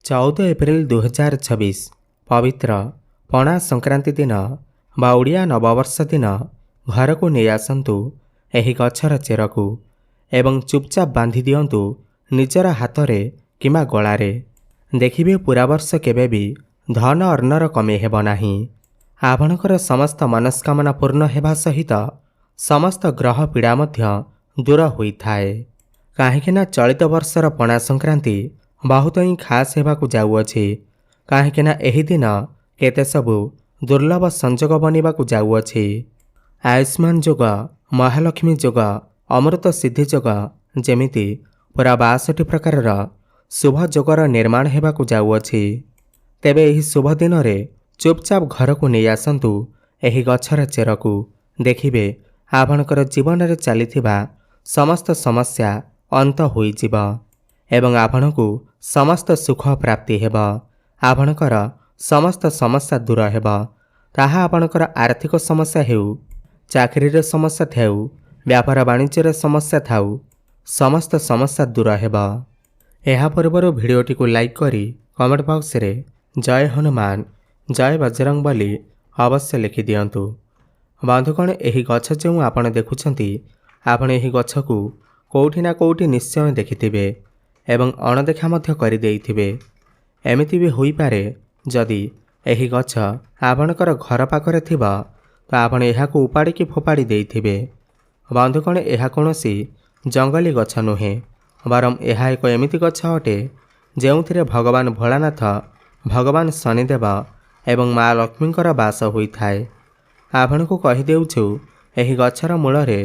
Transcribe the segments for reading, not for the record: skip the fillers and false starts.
14 April 2026 ପବିତ୍ର ପଣା ସଂକ୍ରାନ୍ତି ଦିନ ବା ଓଡ଼ିଆ ନବବର୍ଷ ଦିନ ଘରକୁ ନେଇ ଆସନ୍ତୁ ଏହି ଗଛର ଚେରକୁ ଏବଂ ଚୁପଚାପ ବାନ୍ଧି ଦିଅନ୍ତୁ ନିଜର ହାତରେ କିମ୍ବା ଗଳାରେ। ଦେଖିବେ ପୂରା ବର୍ଷ କେବେ ବି ଧନ ଅର୍ଣ୍ଣର କମି ହେବ ନାହିଁ। ଆପଣଙ୍କର ସମସ୍ତ ମନସ୍କାମନା ପୂର୍ଣ୍ଣ ହେବା ସହିତ ସମସ୍ତ ଗ୍ରହ ପୀଡ଼ା ମଧ୍ୟ ଦୂର ହୋଇଥାଏ। କାହିଁକିନା ଚଳିତ ବର୍ଷର ପଣା ସଂକ୍ରାନ୍ତି ବହୁତ ହିଁ ଖାସ୍ ହେବାକୁ ଯାଉଅଛି। କାହିଁକିନା ଏହି ଦିନ କେତେ ସବୁ ଦୁର୍ଲଭ ସଂଯୋଗ ବନିବାକୁ ଯାଉଅଛି। ଆୟୁଷ୍ମାନ ଯୋଗ, ମହାଲକ୍ଷ୍ମୀ ଯୋଗ, ଅମୃତ ସିଦ୍ଧି ଯୋଗ, ଯେମିତି ପୁରା 62 ପ୍ରକାରର ଶୁଭ ଯୋଗର ନିର୍ମାଣ ହେବାକୁ ଯାଉଅଛି। ତେବେ ଏହି ଶୁଭ ଦିନରେ ଚୁପଚାପ ଘରକୁ ନେଇ ଆସନ୍ତୁ ଏହି ଗଛର ଚେରକୁ। ଦେଖିବେ ଆପଣଙ୍କର ଜୀବନରେ ଚାଲିଥିବା ସମସ୍ତ ସମସ୍ୟା ଅନ୍ତ ହୋଇଯିବ ଏବଂ ଆପଣଙ୍କୁ ସମସ୍ତ ସୁଖ ପ୍ରାପ୍ତି ହେବ। ଆପଣଙ୍କର ସମସ୍ତ ସମସ୍ୟା ଦୂର ହେବ। ତାହା ଆପଣଙ୍କର ଆର୍ଥିକ ସମସ୍ୟା ହେଉ, ଚାକିରିରେ ସମସ୍ୟା ଥାଉ, ବ୍ୟାପାର ବାଣିଜ୍ୟରେ ସମସ୍ୟା ଥାଉ, ସମସ୍ତ ସମସ୍ୟା ଦୂର ହେବ। ଏହା ପୂର୍ବରୁ ଭିଡ଼ିଓଟିକୁ ଲାଇକ୍ କରି କମେଣ୍ଟ ବକ୍ସରେ ଜୟ ହନୁମାନ, ଜୟ ବଜରଙ୍ଗ ବୋଲି ଅବଶ୍ୟ ଲେଖିଦିଅନ୍ତୁ। ବନ୍ଧୁଗଣ, ଏହି ଗଛ ଯେଉଁ ଆପଣ ଦେଖୁଛନ୍ତି, ଆପଣ ଏହି ଗଛକୁ କେଉଁଠି ନା କେଉଁଠି ନିଶ୍ଚୟ ଦେଖିଥିବେ ଏବଂ ଅଣଦେଖା ମଧ୍ୟ କରିଦେଇଥିବେ। ଏମିତି ବି ହୋଇପାରେ ଯଦି ଏହି ଗଛ ଆପଣଙ୍କର ଘର ପାଖରେ ଥିବ ତ ଆପଣ ଏହାକୁ ଉପାଡ଼ିକି ଫୋପାଡ଼ି ଦେଇଥିବେ। ବନ୍ଧୁଗଣ, ଏହା କୌଣସି ଜଙ୍ଗଲୀ ଗଛ ନୁହେଁ, ବରଂ ଏହା ଏକ ଏମିତି ଗଛ ଅଟେ ଯେଉଁଥିରେ ଭଗବାନ ଭୋଳାନାଥ, ଭଗବାନ ଶନିଦେବ ଏବଂ ମା ଲକ୍ଷ୍ମୀଙ୍କର ବାସ ହୋଇଥାଏ। ଆପଣଙ୍କୁ କହିଦେଉଛୁ, ଏହି ଗଛର ମୂଳରେ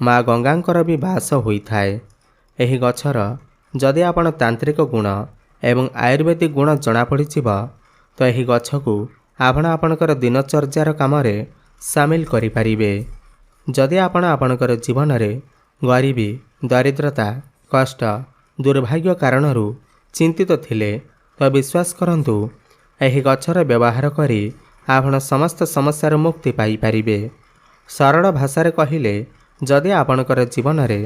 ମା ଗଙ୍ଗାଙ୍କର ବି ବାସ ହୋଇଥାଏ। ଏହି ଗଛର ଯଦି ଆପଣ ତାନ୍ତ୍ରିକ ଗୁଣ ଏବଂ ଆୟୁର୍ବେଦିକ ଗୁଣ ଜଣାପଡ଼ିଯିବ ତ ଏହି ଗଛକୁ ଆପଣ ଆପଣଙ୍କର ଦିନଚର୍ଯ୍ୟାର କାମରେ ସାମିଲ କରିପାରିବେ। ଯଦି ଆପଣ ଆପଣଙ୍କର ଜୀବନରେ ଗରିବୀ, ଦରିଦ୍ରତା, କଷ୍ଟ, ଦୁର୍ଭାଗ୍ୟ କାରଣରୁ ଚିନ୍ତିତ ଥିଲେ ତ ବିଶ୍ୱାସ କରନ୍ତୁ, ଏହି ଗଛର ବ୍ୟବହାର କରି ଆପଣ ସମସ୍ତ ସମସ୍ୟାରୁ ମୁକ୍ତି ପାଇପାରିବେ। ସରଳ ଭାଷାରେ କହିଲେ, ଯଦି ଆପଣଙ୍କର ଜୀବନରେ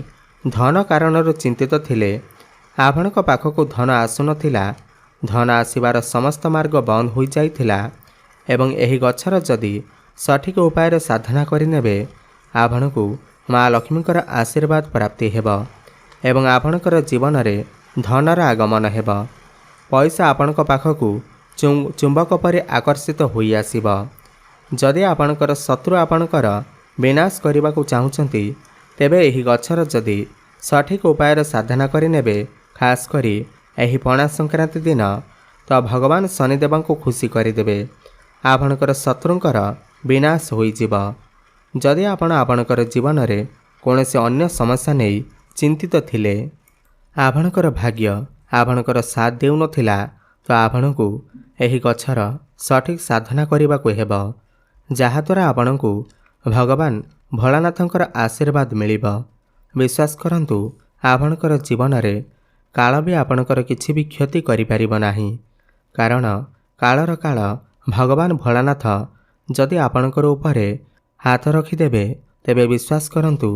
ଧନ କାରଣରୁ ଚିନ୍ତିତ ଥିଲେ, ଆପଣଙ୍କ ପାଖକୁ ଧନ ଆସୁନଥିଲା, ଧନ ଆସିବାର ସମସ୍ତ ମାର୍ଗ ବନ୍ଦ ହୋଇଯାଇଥିଲା ଏବଂ ଏହି ଗଛର ଯଦି ସଠିକ ଉପାୟରେ ସାଧନା କରିନେବେ, ଆପଣଙ୍କୁ ମା ଲକ୍ଷ୍ମୀଙ୍କର ଆଶୀର୍ବାଦ ପ୍ରାପ୍ତି ହେବ ଏବଂ ଆପଣଙ୍କର ଜୀବନରେ ଧନର ଆଗମନ ହେବ। ପଇସା ଆପଣଙ୍କ ପାଖକୁ ଚୁମ୍ବକ ପରି ଆକର୍ଷିତ ହୋଇ ଆସିବ। ଯଦି ଆପଣଙ୍କର ଶତ୍ରୁ ଆପଣଙ୍କର ବିନାଶ କରିବାକୁ ଚାହୁଁଛନ୍ତି, ତେବେ ଏହି ଗଛର ଯଦି ସଠିକ ଉପାୟରେ ସାଧନା କରିନେବେ, ଖାସ୍ କରି ଏହି ପଣା ସଂକ୍ରାନ୍ତି ଦିନ, ତ ଭଗବାନ ଶନିଦେବଙ୍କୁ ଖୁସି କରିଦେବେ। ଆପଣଙ୍କର ଶତ୍ରୁଙ୍କର ବିନାଶ ହୋଇଯିବ। ଯଦି ଆପଣ ଆପଣଙ୍କର ଜୀବନରେ କୌଣସି ଅନ୍ୟ ସମସ୍ୟା ନେଇ ଚିନ୍ତିତ ଥିଲେ, ଆପଣଙ୍କର ଭାଗ୍ୟ ଆପଣଙ୍କର ସାଥ ଦେଉନଥିଲା, ତ ଆପଣଙ୍କୁ ଏହି ଗଛର ସଠିକ ସାଧନା କରିବାକୁ ହେବ, ଯାହାଦ୍ୱାରା ଆପଣଙ୍କୁ ଭଗବାନ ଭୋଳାନାଥଙ୍କର ଆଶୀର୍ବାଦ ମିଳିବ। ବିଶ୍ୱାସ କରନ୍ତୁ, ଆପଣଙ୍କର ଜୀବନରେ କାଳ ବି ଆପଣଙ୍କର କିଛି ବି କ୍ଷତି କରିପାରିବ ନାହିଁ। କାରଣ କାଳର କାଳ ଭଗବାନ ଭୋଳାନାଥ ଯଦି ଆପଣଙ୍କର ଉପରେ ହାତ ରଖିଦେବେ, ତେବେ ବିଶ୍ୱାସ କରନ୍ତୁ,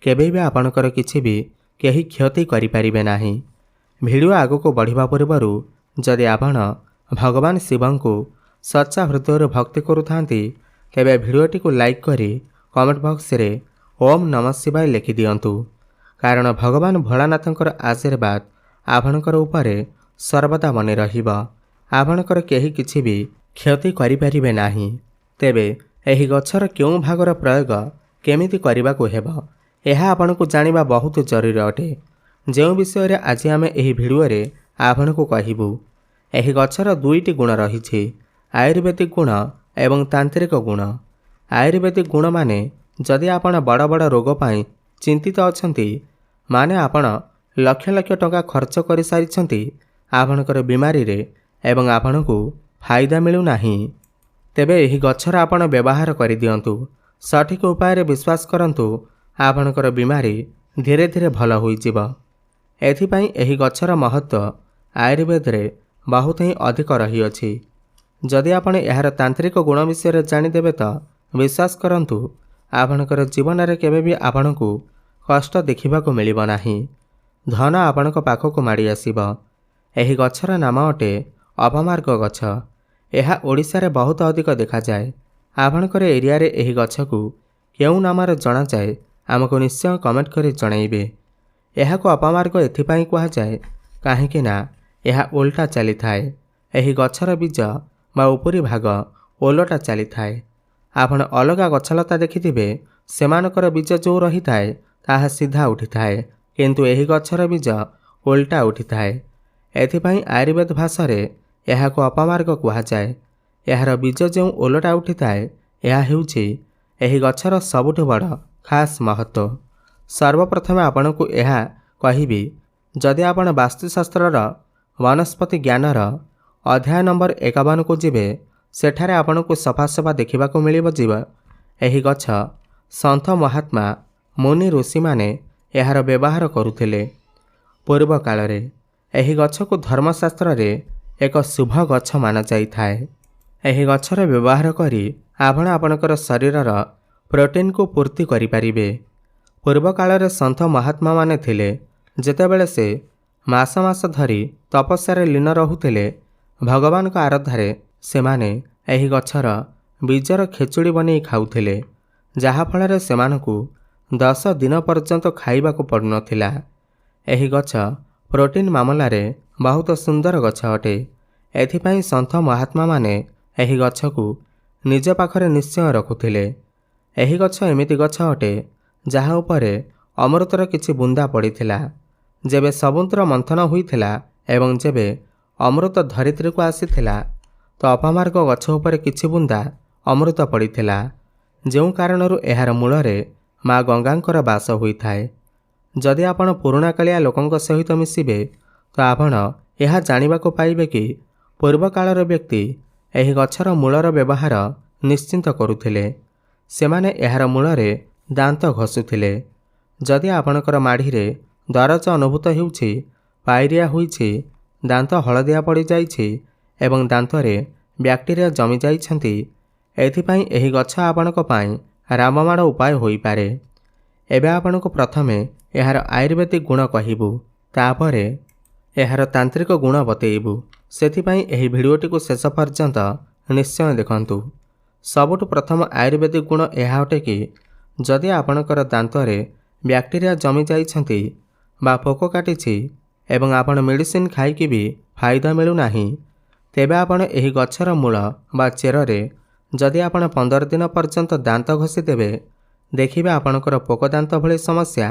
କେବେ ବି ଆପଣଙ୍କର କିଛି ବି କେହି କ୍ଷତି କରିପାରିବେ ନାହିଁ। ଭିଡ଼ିଓ ଆଗକୁ ବଢ଼ିବା ପୂର୍ବରୁ ଯଦି ଆପଣ ଭଗବାନ ଶିବଙ୍କୁ ସଚ୍ଚା ହୃଦୟରୁ ଭକ୍ତି କରୁଥାନ୍ତି, ତେବେ ଭିଡ଼ିଓଟିକୁ ଲାଇକ୍ କରି କମେଣ୍ଟ ବକ୍ସରେ ଓମ୍ ନମଃ ଶିବାୟ ଲେଖିଦିଅନ୍ତୁ। କାରଣ ଭଗବାନ ଭୋଳାନାଥଙ୍କର ଆଶୀର୍ବାଦ ଆପଣଙ୍କର ଉପରେ ସର୍ବଦା ମନେ ରହିବ। ଆପଣଙ୍କର କେହି କିଛି ବି କ୍ଷତି କରିପାରିବେ ନାହିଁ। ତେବେ ଏହି ଗଛର କେଉଁ ଭାଗର ପ୍ରୟୋଗ କେମିତି କରିବାକୁ ହେବ, ଏହା ଆପଣଙ୍କୁ ଜାଣିବା ବହୁତ ଜରୁରୀ ଅଟେ, ଯେଉଁ ବିଷୟରେ ଆଜି ଆମେ ଏହି ଭିଡ଼ିଓରେ ଆପଣଙ୍କୁ କହିବୁ। ଏହି ଗଛର ଦୁଇଟି ଗୁଣ ରହିଛି, ଆୟୁର୍ବେଦିକ ଗୁଣ ଏବଂ ତାନ୍ତ୍ରିକ ଗୁଣ। ଆୟୁର୍ବେଦିକ ଗୁଣ ମାନେ ଯଦି ଆପଣ ବଡ଼ ବଡ଼ ରୋଗ ପାଇଁ ଚିନ୍ତିତ ଅଛନ୍ତି, ମାନେ ଆପଣ ଲକ୍ଷ ଲକ୍ଷ ଟଙ୍କା ଖର୍ଚ୍ଚ କରିସାରିଛନ୍ତି ଆପଣଙ୍କର ବିମାରୀରେ ଏବଂ ଆପଣଙ୍କୁ ଫାଇଦା ମିଳୁନାହିଁ, ତେବେ ଏହି ଗଛର ଆପଣ ବ୍ୟବହାର କରିଦିଅନ୍ତୁ। ସଠିକ ଉପାୟରେ ବିଶ୍ୱାସ କରନ୍ତୁ, ଆପଣଙ୍କର ବିମାରୀ ଧୀରେ ଧୀରେ ଭଲ ହୋଇଯିବ। ଏଥିପାଇଁ ଏହି ଗଛର ମହତ୍ତ୍ୱ ଆୟୁର୍ବେଦରେ ବହୁତ ହିଁ ଅଧିକ ରହିଅଛି। ଯଦି ଆପଣ ଏହାର ତାନ୍ତ୍ରିକ ଗୁଣ ବିଷୟରେ ଜାଣିଦେବେ ତ ବିଶ୍ୱାସ କରନ୍ତୁ, ଆପଣଙ୍କର ଜୀବନରେ କେବେ ବି ଆପଣଙ୍କୁ କଷ୍ଟ ଦେଖିବାକୁ ମିଳିବ ନାହିଁ। ଧନ ଆପଣଙ୍କ ପାଖକୁ ମାଡ଼ି ଆସିବ। ଏହି ଗଛର ନାମ ଅଟେ ଅପମାର୍ଗ ଗଛ। ଏହା ଓଡ଼ିଶାରେ ବହୁତ ଅଧିକ ଦେଖାଯାଏ। ଆପଣଙ୍କର ଏରିଆରେ ଏହି ଗଛକୁ କେଉଁ ନାମରେ ଜଣାଯାଏ ଆମକୁ ନିଶ୍ଚୟ କମେଣ୍ଟ କରି ଜଣାଇବେ। ଏହାକୁ ଅପମାର୍ଗ ଏଥିପାଇଁ କୁହାଯାଏ କାହିଁକି ନା ଏହା ଓଲଟା ଚାଲିଥାଏ। ଏହି ଗଛର ବୀଜ ବା ଉପରି ଭାଗ ଓଲଟା ଚାଲିଥାଏ। ଆପଣ ଅଲଗା ଗଛଲତା ଦେଖିଥିବେ ସେମାନଙ୍କର ବୀଜ ଯେଉଁ ରହିଥାଏ ତାହା ସିଧା ଉଠିଥାଏ, କିନ୍ତୁ ଏହି ଗଛର ବୀଜ ଓଲଟା ଉଠିଥାଏ। ଏଥିପାଇଁ ଆୟୁର୍ବେଦ ଭାଷାରେ ଏହାକୁ ଅପମାର୍ଗ କୁହାଯାଏ। ଏହାର ବୀଜ ଯେଉଁ ଓଲଟା ଉଠିଥାଏ ଏହା ହେଉଛି ଏହି ଗଛର ସବୁଠୁ ବଡ଼ ଖାସ୍ ମହତ୍ତ୍ୱ। ସର୍ବପ୍ରଥମେ ଆପଣଙ୍କୁ ଏହା କହିବି, ଯଦି ଆପଣ ବାସ୍ତୁଶାସ୍ତ୍ରର ବନସ୍ପତି ଜ୍ଞାନର ଅଧ୍ୟାୟ ନମ୍ବର 51କୁ ଯିବେ, ସେଠାରେ ଆପଣଙ୍କୁ ସଫାସଫା ଦେଖିବାକୁ ମିଳିବ ଯିବ ଏହି ଗଛ ସନ୍ଥ ମହାତ୍ମା ମୁନି ଋଷିମାନେ ଏହାର ବ୍ୟବହାର କରୁଥିଲେ। ପୂର୍ବ କାଳରେ ଏହି ଗଛକୁ ଧର୍ମଶାସ୍ତ୍ରରେ ଏକ ଶୁଭ ଗଛ ମାନାଯାଇଥାଏ। ଏହି ଗଛର ବ୍ୟବହାର କରି ଆପଣ ଆପଣଙ୍କର ଶରୀରର ପ୍ରୋଟିନ୍କୁ ପୂର୍ତ୍ତି କରିପାରିବେ। ପୂର୍ବ କାଳରେ ସନ୍ଥ ମହାତ୍ମାମାନେ ଥିଲେ, ଯେତେବେଳେ ସେ ମାସ ମାସ ଧରି ତପସ୍ୟାରେ ଲୀନ ରହୁଥିଲେ, ଭଗବାନଙ୍କ ଆରାଧନାରେ ସେମାନେ ଏହି ଗଛର ବୀଜର ଖେଚୁଡ଼ି ବନେଇ ଖାଉଥିଲେ, ଯାହାଫଳରେ ସେମାନଙ୍କୁ 10 ଦିନ ପର୍ଯ୍ୟନ୍ତ ଖାଇବାକୁ ପଡ଼ୁନଥିଲା। ଏହି ଗଛ ପ୍ରୋଟିନ୍ ମାମଲାରେ ବହୁତ ସୁନ୍ଦର ଗଛ ଅଟେ। ଏଥିପାଇଁ ସନ୍ଥ ମହାତ୍ମାମାନେ ଏହି ଗଛକୁ ନିଜ ପାଖରେ ନିଶ୍ଚୟ ରଖୁଥିଲେ। ଏହି ଗଛ ଏମିତି ଗଛ ଅଟେ ଯାହା ଉପରେ ଅମୃତର କିଛି ବୁନ୍ଦା ପଡ଼ିଥିଲା। ଯେବେ ସମୁଦ୍ର ମନ୍ଥନ ହୋଇଥିଲା ଏବଂ ଯେବେ ଅମୃତ ଧରିତ୍ରୀକୁ ଆସିଥିଲା, ତ ଅପମାର୍ଗ ଗଛ ଉପରେ କିଛି ବୁନ୍ଦା ଅମୃତ ପଡ଼ିଥିଲା, ଯେଉଁ କାରଣରୁ ଏହାର ମୂଳରେ ମା ଗଙ୍ଗାଙ୍କର ବାସ ହୋଇଥାଏ। ଯଦି ଆପଣ ପୁରୁଣାକାଳିଆ ଲୋକଙ୍କ ସହିତ ମିଶିବେ ତ ଆପଣ ଏହା ଜାଣିବାକୁ ପାଇବେ କି ପୂର୍ବକାଳର ବ୍ୟକ୍ତି ଏହି ଗଛର ମୂଳର ବ୍ୟବହାର ନିଶ୍ଚିନ୍ତ କରୁଥିଲେ। ସେମାନେ ଏହାର ମୂଳରେ ଦାନ୍ତ ଘଷୁଥିଲେ। ଯଦି ଆପଣଙ୍କର ମାଢ଼ିରେ ଦରଜ ଅନୁଭୂତ ହେଉଛି, ପାଇରିଆ ହୋଇଛି, ଦାନ୍ତ ହଳଦିଆ ପଡ଼ିଯାଇଛି ଏବଂ ଦାନ୍ତରେ ବ୍ୟାକ୍ଟେରିଆ ଜମି ଯାଇଛନ୍ତି, ଏଥିପାଇଁ ଏହି ଗଛ ଆପଣଙ୍କ ପାଇଁ ରାମବାଣ ଉପାୟ ହୋଇପାରେ। ଏବେ ଆପଣଙ୍କୁ ପ୍ରଥମେ ଏହାର ଆୟୁର୍ବେଦିକ ଗୁଣ କହିବୁ, ତାପରେ ଏହାର ତାନ୍ତ୍ରିକ ଗୁଣ ବତେଇବୁ। ସେଥିପାଇଁ ଏହି ଭିଡ଼ିଓଟିକୁ ଶେଷ ପର୍ଯ୍ୟନ୍ତ ନିଶ୍ଚୟ ଦେଖନ୍ତୁ। ସବୁଠୁ ପ୍ରଥମ ଆୟୁର୍ବେଦିକ ଗୁଣ ଏହା ଅଟେ କି ଯଦି ଆପଣଙ୍କର ଦାନ୍ତରେ ବ୍ୟାକ୍ଟେରିଆ ଜମି ଯାଇଛନ୍ତି ବା ପୋକ କାଟିଛି ଏବଂ ଆପଣ ମେଡ଼ିସିନ ଖାଇକି ବି ଫାଇଦା ମିଳୁନାହିଁ, ତେବେ ଆପଣ ଏହି ଗଛର ମୂଳ ବା ଚେରରେ ଯଦି ଆପଣ 15 ଦିନ ପର୍ଯ୍ୟନ୍ତ ଦାନ୍ତ ଘଷି ଦେବେ, ଦେଖିବେ ଆପଣଙ୍କର ପୋକ ଦାନ୍ତ ଭଳି ସମସ୍ୟା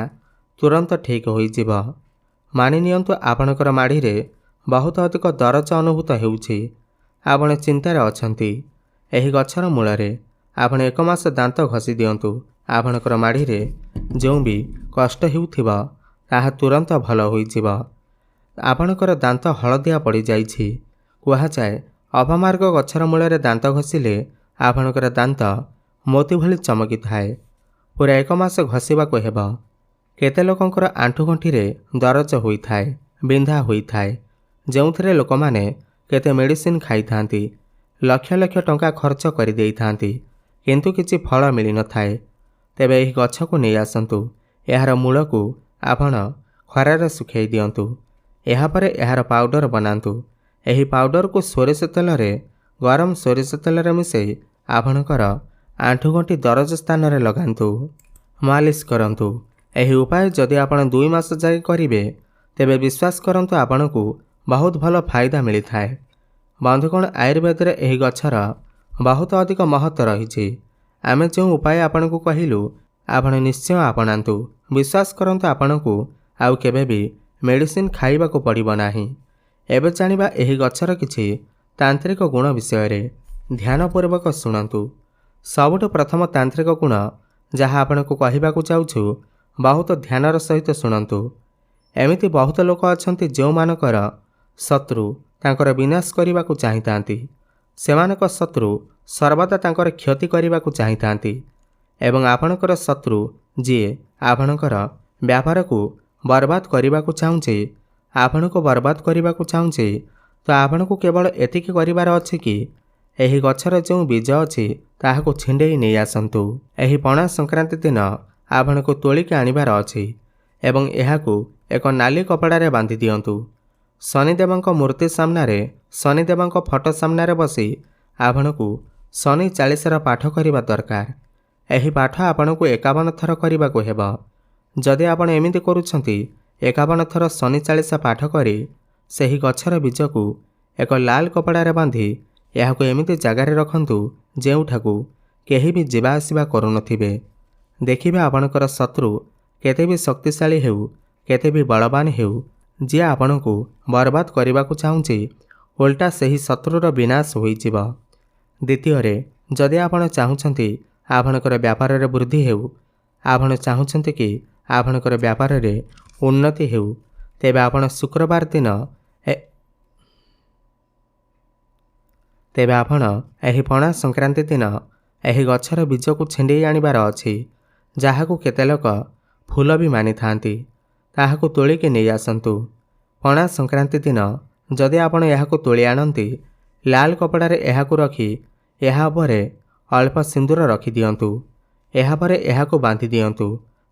ତୁରନ୍ତ ଠିକ୍ ହୋଇଯିବ। ମାନି ନିଅନ୍ତୁ ଆପଣଙ୍କର ମାଢ଼ିରେ ବହୁତ ଅଧିକ ଦରଜ ଅନୁଭୂତ ହେଉଛି, ଆପଣ ଚିନ୍ତାରେ ଅଛନ୍ତି। ଏହି ଗଛର ମୂଳରେ ଆପଣ 1 ମାସ ଦାନ୍ତ ଘଷି ଦିଅନ୍ତୁ। ଆପଣଙ୍କର ମାଢ଼ିରେ ଯେଉଁ ବି କଷ୍ଟ ହେଉଥିବ ତାହା ତୁରନ୍ତ ଭଲ ହୋଇଯିବ। ଆପଣଙ୍କର ଦାନ୍ତ ହଳଦିଆ ପଡ଼ିଯାଇଛି। କୁହାଯାଏ ଅପମାର୍ଗ ଗଛର ମୂଳରେ ଦାନ୍ତ ଘଷିଲେ ଆପଣଙ୍କର ଦାନ୍ତ ମୋତି ଭଳି ଚମକିଥାଏ। ପୁରା 1 ମାସ ଘଷିବାକୁ ହେବ। କେତେ ଲୋକଙ୍କର ଆଣ୍ଠୁଗଣ୍ଠିରେ ଦରଜ ହୋଇଥାଏ, ବିନ୍ଧା ହୋଇଥାଏ, ଯେଉଁଥିରେ ଲୋକମାନେ କେତେ ମେଡ଼ିସିନ ଖାଇଥାନ୍ତି, ଲକ୍ଷ ଲକ୍ଷ ଟଙ୍କା ଖର୍ଚ୍ଚ କରିଦେଇଥାନ୍ତି, କିନ୍ତୁ କିଛି ଫଳ ମିଳିନଥାଏ। ତେବେ ଏହି ଗଛକୁ ନେଇ ଆସନ୍ତୁ। ଏହାର ମୂଳକୁ ଆପଣ ଖରାରେ ଶୁଖାଇ ଦିଅନ୍ତୁ। ଏହାପରେ ଏହାର ପାଉଡ଼ର ବନାନ୍ତୁ। ଏହି ପାଉଡ଼ରକୁ ସୋରିଷ ତେଲରେ ଗରମ ସୋରିଷ ତେଲରେ ମିଶାଇ ଆପଣଙ୍କର ଆଣ୍ଠୁଗଣ୍ଠି ଦରଜ ସ୍ଥାନରେ ଲଗାନ୍ତୁ, ମାଲିସ କରନ୍ତୁ। ଏହି ଉପାୟ ଯଦି ଆପଣ 2 ମାସ ଯାଏ କରିବେ, ତେବେ ବିଶ୍ୱାସ କରନ୍ତୁ ଆପଣଙ୍କୁ ବହୁତ ଭଲ ଫାଇଦା ମିଳିଥାଏ। ବନ୍ଧୁଗଣ, ଆୟୁର୍ବେଦରେ ଏହି ଗଛର ବହୁତ ଅଧିକ ମହତ୍ତ୍ୱ ରହିଛି। ଆମେ ଯେଉଁ ଉପାୟ ଆପଣଙ୍କୁ କହିଲୁ ଆପଣ ନିଶ୍ଚୟ ଆପଣାନ୍ତୁ। ବିଶ୍ୱାସ କରନ୍ତୁ ଆପଣଙ୍କୁ ଆଉ କେବେ ବି ମେଡ଼ିସିନ ଖାଇବାକୁ ପଡ଼ିବ ନାହିଁ। ଏବେ ଜାଣିବା ଏହି ଗଛର କିଛି ତାନ୍ତ୍ରିକ ଗୁଣ ବିଷୟରେ। ଧ୍ୟାନପୂର୍ବକ ଶୁଣନ୍ତୁ। ସବୁଠୁ ପ୍ରଥମ ତାନ୍ତ୍ରିକ ଗୁଣ ଯାହା ଆପଣଙ୍କୁ କହିବାକୁ ଯାଉଛୁ, ବହୁତ ଧ୍ୟାନର ସହିତ ଶୁଣନ୍ତୁ। ଏମିତି ବହୁତ ଲୋକ ଅଛନ୍ତି ଯେଉଁମାନଙ୍କର ଶତ୍ରୁ ତାଙ୍କର ବିନାଶ କରିବାକୁ ଚାହିଁଥାନ୍ତି। ସେମାନଙ୍କ ଶତ୍ରୁ ସର୍ବଦା ତାଙ୍କର କ୍ଷତି କରିବାକୁ ଚାହିଁଥାନ୍ତି ଏବଂ ଆପଣଙ୍କର ଶତ୍ରୁ ଯିଏ ଆପଣଙ୍କର ବ୍ୟାପାରକୁ ବର୍ବାଦ କରିବାକୁ ଚାହୁଁଛି, ଆପଣଙ୍କୁ ବର୍ବାଦ କରିବାକୁ ଚାହୁଁଛି, ତ ଆପଣଙ୍କୁ କେବଳ ଏତିକି କରିବାର ଅଛି କି ଏହି ଗଛର ଯେଉଁ ବୀଜ ଅଛି ତାହାକୁ ଛିଣ୍ଡେଇ ନେଇ ଆସନ୍ତୁ। ଏହି ପଣା ସଂକ୍ରାନ୍ତି ଦିନ ଆପଣଙ୍କୁ ତୋଳିକି ଆଣିବାର ଅଛି ଏବଂ ଏହାକୁ ଏକ ନାଲି କପଡ଼ାରେ ବାନ୍ଧି ଦିଅନ୍ତୁ। ଶନିଦେବଙ୍କ ମୂର୍ତ୍ତି ସାମ୍ନାରେ ଶନିଦେବଙ୍କ ଫଟୋ ସାମ୍ନାରେ ବସି ଆପଣଙ୍କୁ ଶନି ଚାଳିଶାର ପାଠ କରିବା ଦରକାର। ଏହି ପାଠ ଆପଣଙ୍କୁ 51 ଥର କରିବାକୁ ହେବ। ଯଦି ଆପଣ ଏମିତି କରୁଛନ୍ତି 51 ଥର ଶନି ଚାଳିଶା ପାଠ କରି ସେହି ଗଛର ବୀଜକୁ ଏକ ଲାଲ କପଡ଼ାରେ ବାନ୍ଧି ଏହାକୁ ଏମିତି ଜାଗାରେ ରଖନ୍ତୁ ଯେଉଁଠାକୁ କେହି ବି ଯିବା ଆସିବା କରୁନଥିବେ। ଦେଖିବେ ଆପଣଙ୍କର ଶତ୍ରୁ କେତେ ବି ଶକ୍ତିଶାଳୀ ହେଉ, କେତେ ବି ବଳବାନ ହେଉ, ଯିଏ ଆପଣଙ୍କୁ ବରବାଦ କରିବାକୁ ଚାହୁଁଛି ଓଲଟା ସେହି ଶତ୍ରୁର ବିନାଶ ହୋଇଯିବ। ଦ୍ୱିତୀୟରେ, ଯଦି ଆପଣ ଚାହୁଁଛନ୍ତି ଆପଣଙ୍କର ବ୍ୟାପାରରେ ବୃଦ୍ଧି ହେଉ, ଆପଣ ଚାହୁଁଛନ୍ତି କି ଆପଣଙ୍କର ବ୍ୟାପାରରେ ଉନ୍ନତି ହେଉ, ତେବେ ଆପଣ ଶୁକ୍ରବାର ଦିନ ଏହି ପଣା ସଂକ୍ରାନ୍ତି ଦିନ ଏହି ଗଛର ବୀଜକୁ ଛିଣ୍ଡେଇ ଆଣିବାର ଅଛି, ଯାହାକୁ କେତେ ଲୋକ ଫୁଲ ବି ମାନିଥାନ୍ତି। ତାହାକୁ ତୋଳିକି ନେଇ ଆସନ୍ତୁ। ପଣା ସଂକ୍ରାନ୍ତି ଦିନ ଯଦି ଆପଣ ଏହାକୁ ତୋଳି ଆଣନ୍ତି, ଲାଲ କପଡ଼ାରେ ଏହାକୁ ରଖି ଏହା ଉପରେ ଅଳ୍ପ ସିନ୍ଦୁର ରଖିଦିଅନ୍ତୁ। ଏହାପରେ ଏହାକୁ ବାନ୍ଧି ଦିଅନ୍ତୁ।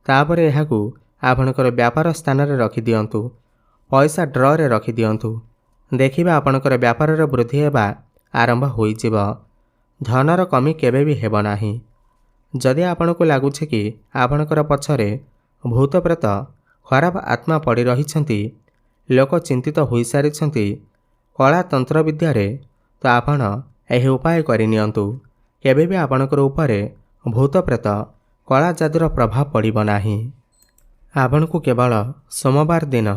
ତାପରେ ଏହାକୁ ଆପଣଙ୍କର ବ୍ୟାପାର ସ୍ଥାନରେ ରଖିଦିଅନ୍ତୁ। ପଇସା ଡ୍ରରେ ରଖିଦିଅନ୍ତୁ। ଦେଖିବେ ଆପଣଙ୍କର ବ୍ୟାପାରରେ ବୃଦ୍ଧି ହେବା ଆରମ୍ଭ ହୋଇଯିବ। ଧନର କମି କେବେ ବି ହେବ ନାହିଁ। ଯଦି ଆପଣଙ୍କୁ ଲାଗୁଛି କି ଆପଣଙ୍କର ପଛରେ ଭୂତ ପ୍ରେତ ଖରାପ ଆତ୍ମା ପଡ଼ି ରହିଛନ୍ତି, ଲୋକ ଚିନ୍ତିତ ହୋଇସାରିଛନ୍ତି କଳା ତନ୍ତ୍ର ବିଦ୍ୟାରେ, ତ ଆପଣ ଏହି ଉପାୟ କରିନିଅନ୍ତୁ। କେବେ ବି ଆପଣଙ୍କର ଉପରେ ଭୂତ ପ୍ରେତ କଳା ଯାଦୁର ପ୍ରଭାବ ପଡ଼ିବ ନାହିଁ। ଆପଣଙ୍କୁ କେବଳ ସୋମବାର ଦିନ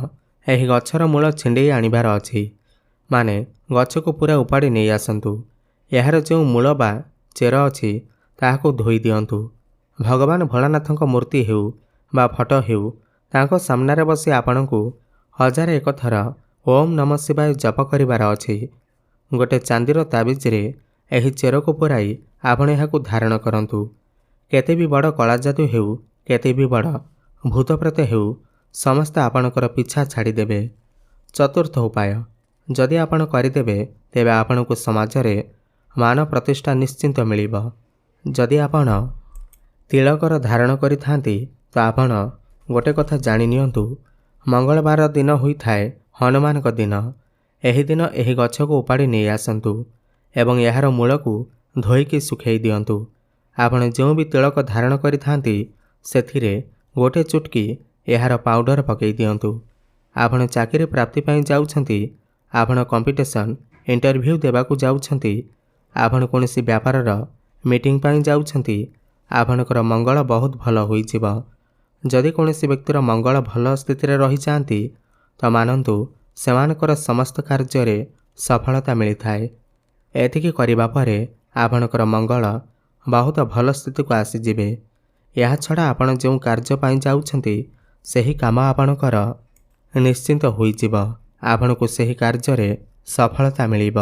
ଏହି ଗଛର ମୂଳ ଛିଣ୍ଡେଇ ଆଣିବାର ଅଛି। ମାନେ ଗଛକୁ ପୁରା ଉପାଡ଼ି ନେଇ ଆସନ୍ତୁ। ଏହାର ଯେଉଁ ମୂଳ ବା ଚେର ଅଛି ତାହାକୁ ଧୋଇ ଦିଅନ୍ତୁ। ଭଗବାନ ଭୋଳାନାଥଙ୍କ ମୂର୍ତ୍ତି ହେଉ ବା ଫଟୋ ହେଉ, ତାଙ୍କ ସାମ୍ନାରେ ବସି ଆପଣଙ୍କୁ 1001 ଥର ଓମ୍ ନମଃ ଶିବାୟ ଜପ କରିବାର ଅଛି। ଗୋଟେ ଚାନ୍ଦିର ତାବିଜରେ ଏହି ଚେରକୁ ପୁରାଇ ଆପଣ ଏହାକୁ ଧାରଣ କରନ୍ତୁ। କେତେ ବି ବଡ଼ କଳାଜାଦୁ ହେଉ, କେତେ ବି ବଡ଼ ଭୂତପ୍ରେତ ହେଉ, ସମସ୍ତେ ଆପଣଙ୍କର ପିଛା ଛାଡ଼ିଦେବେ। ଚତୁର୍ଥ ଉପାୟ, ଯଦି ଆପଣ କରିଦେବେ ତେବେ ଆପଣଙ୍କୁ ସମାଜରେ ମାନ ପ୍ରତିଷ୍ଠା ନିଶ୍ଚିନ୍ତ ମିଳିବ। ଯଦି ଆପଣ ତିଳକର ଧାରଣ କରିଥାନ୍ତି, ତ ଆପଣ ଗୋଟେ କଥା ଜାଣି ନିଅନ୍ତୁ, ମଙ୍ଗଳବାର ଦିନ ହୋଇଥାଏ ହନୁମାନଙ୍କ ଦିନ। ଏହି ଦିନ ଏହି ଗଛକୁ ଉପାଡ଼ି ନେଇ ଆସନ୍ତୁ ଏବଂ ଏହାର ମୂଳକୁ ଧୋଇକି ଶୁଖେଇ ଦିଅନ୍ତୁ। ଆପଣ ଯେଉଁ ବି ତିଳକ ଧାରଣ କରିଥାନ୍ତି ସେଥିରେ ଗୋଟେ ଚୁଟକି ଏହାର ପାଉଡର ପକାଇ ଦିଅନ୍ତୁ। ଆପଣ ଚାକିରି ପ୍ରାପ୍ତି ପାଇଁ ଯାଉଛନ୍ତି, ଆପଣ କମ୍ପିଟିସନ୍ ଇଣ୍ଟରଭ୍ୟୁ ଦେବାକୁ ଯାଉଛନ୍ତି, ଆପଣ କୌଣସି ବ୍ୟାପାରର ମିଟିଂ ପାଇଁ ଯାଉଛନ୍ତି, ଆପଣଙ୍କର ମଙ୍ଗଳ ବହୁତ ଭଲ ହୋଇଯିବ। ଯଦି କୌଣସି ବ୍ୟକ୍ତିର ମଙ୍ଗଳ ଭଲ ସ୍ଥିତିରେ ରହିଯାଆନ୍ତି, ତ ମାନନ୍ତୁ ସେମାନଙ୍କର ସମସ୍ତ କାର୍ଯ୍ୟରେ ସଫଳତା ମିଳିଥାଏ। ଏତିକି କରିବା ପରେ ଆପଣଙ୍କର ମଙ୍ଗଳ ବହୁତ ଭଲ ସ୍ଥିତିକୁ ଆସିଯିବେ। ଏହାଛଡ଼ା ଆପଣ ଯେଉଁ କାର୍ଯ୍ୟ ପାଇଁ ଯାଉଛନ୍ତି ସେହି କାମ ଆପଣଙ୍କର ନିଶ୍ଚିନ୍ତ ହୋଇଯିବ। ଆପଣଙ୍କୁ ସେହି କାର୍ଯ୍ୟରେ ସଫଳତା ମିଳିବ।